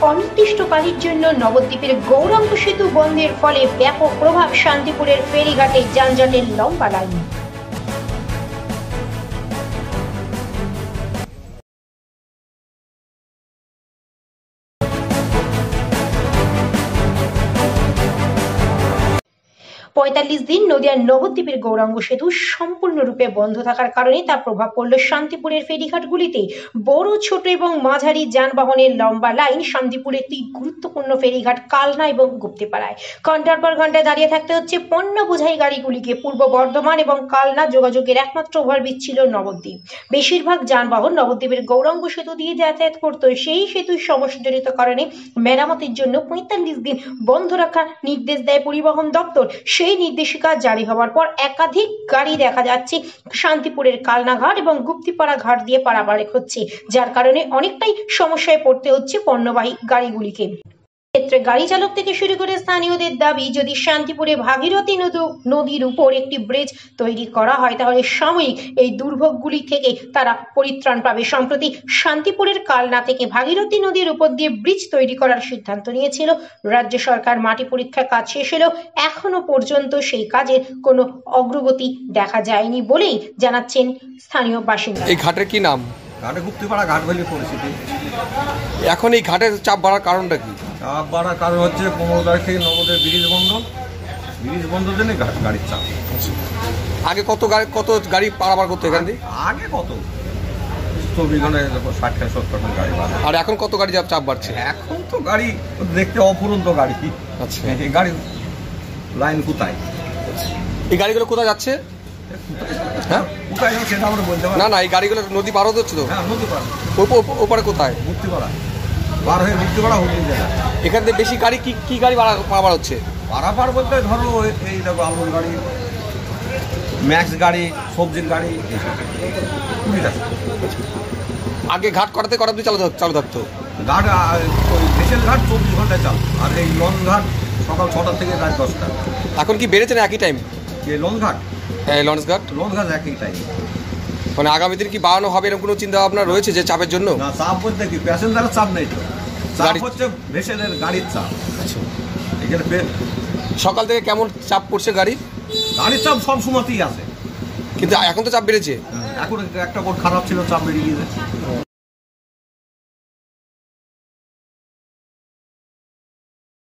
অনির্দিষ্টকালের জন্য নবদ্বীপের গৌরাঙ্গ সেতু বন্ধের ফলে ব্যাপক প্রভাব শান্তিপুরের ফেরিঘাটে যানজটের লম্বা লাইন। পঁয়তাল্লিশ দিন নদিয়ার নবদ্বীপের গৌরাঙ্গ সেতু সম্পূর্ণরূপে বন্ধ থাকার কারণে তার প্রভাব পড়ল শান্তিপুরের ফেরিঘাটগুলিতে। বড় ছোট এবং মাঝারি যানবাহনের লম্বা লাইন শান্তিপুরের দুই গুরুত্বপূর্ণ ফেরিঘাট কালনা এবং গুপ্তিপাড়ায়। ঘন্টার পর ঘন্টা দাঁড়িয়ে থাকতে হচ্ছে পণ্য বোঝাই গাড়িগুলিকে। পূর্ব বর্ধমান এবং কালনা যোগাযোগের একমাত্র ওভারব্রিজ ছিল নবদ্বীপ। বেশিরভাগ যানবাহন নবদ্বীপের গৌরাঙ্গ সেতু দিয়ে যাতায়াত করত। সেই সেতুর সমস্যাজনিত কারণে মেরামতের জন্য ৪৫ দিন বন্ধ রাখার নির্দেশ দেয় পরিবহন দপ্তর। সেই নির্দেশিকা জারি হওয়ার পর একাধিক গাড়ি দেখা যাচ্ছে শান্তিপুরের কালনাঘাট এবং গুপ্তিপাড়া ঘাট দিয়ে পারাপার হচ্ছে, যার কারণে অনেকটাই সমস্যায় পড়তে হচ্ছে পণ্যবাহী গাড়িগুলিকে। ক্ষেত্রে গাড়ি চালক থেকে শুরু করে স্থানীয়দের দাবি, যদি শান্তিপুরে ভাগীরথী নদীর উপর একটি ব্রিজ তৈরি করা হয় তাহলে সাময়িক এই দুর্ভোগগুলি থেকে তারা পরিত্রাণ পাবে। সম্প্রতি শান্তিপুরের কালনা থেকে ভাগীরথী নদীর উপর দিয়ে ব্রিজ তৈরি করার সিদ্ধান্ত নিয়েছিল রাজ্য সরকার। মাটি পরীক্ষার কাজ শেষ হলেও এখনো পর্যন্ত সেই কাজের কোনো অগ্রগতি দেখা যায়নি বলেই জানাচ্ছেন স্থানীয় বাসিন্দা। এই ঘাটের কি নাম? ঘাটে গুপ্তিপাড়া ঘাট বলে পরিস্থিতি। এখন এই ঘাটের চাপ বাড়ার কারণটা কি? চাপ বাড়ার কারণ হচ্ছে 15 তারিখ থেকে নবদ্বীপের ব্রিজ বন্ধ জন্য গাড়ির চাপ। আগে কত গাড়ি পারাপার করতো এখান থেকে? আগে কত 24 ঘন্টায় 60-70 গাড়ি বাড়ে। আর এখন কত গাড়ি চাপ বাড়ছে? এখন তো গাড়ি দেখতে অফুরন্ত গাড়ি। আচ্ছা, এই গাড়ির লাইন কোথায়? এই গাড়িগুলো কোথায় যাচ্ছে? হ্যাঁ, কোথায় যাচ্ছে সেটা আমরা বলতে পারি না। এই গাড়িগুলো নদী পার হতে হচ্ছে তো? হ্যাঁ, নদী পার। ওপারে কোথায়? গুপ্তিপাড়া পার হয়ে গুপ্তিপাড়া হুগলি জেলা। এখান থেকে বেশি গাড়ি কি গাড়ি পারাপার হচ্ছে? পারাপার বলতে ধরো এই দেখো আলুর গাড়ি, ম্যাক্স গাড়ি, সবজির গাড়ি। আগে ঘাট কটাতে চালু থাকতো? ঘাট ওই ভেসেল ঘাট 24 ঘন্টায় চালু, আর এই লং ঘাট সকাল 6টা থেকে রাত 10টা। এখন কি বেড়েছে না একই টাইম? এই লং ঘাট একই টাইম। মানে আগামী দিন কি বাড়ানো হবে এরকম কোনো চিন্তা ভাবনা রয়েছে যে চাপের জন্য? না, চাপ বলতে কি প্যাসেঞ্জারের চাপ নেই তো, চাপ হচ্ছে ভেসেলের গাড়ির চাপ। আচ্ছা, এখানে সকাল থেকে কেমন চাপ পড়ছে গাড়ির চাপ সব সময়তেই আছে, কিন্তু এখন তো চাপ বেড়েছে। এখন একটা কোড খারাপ ছিল, চাপ বেরিয়ে গিয়েছে।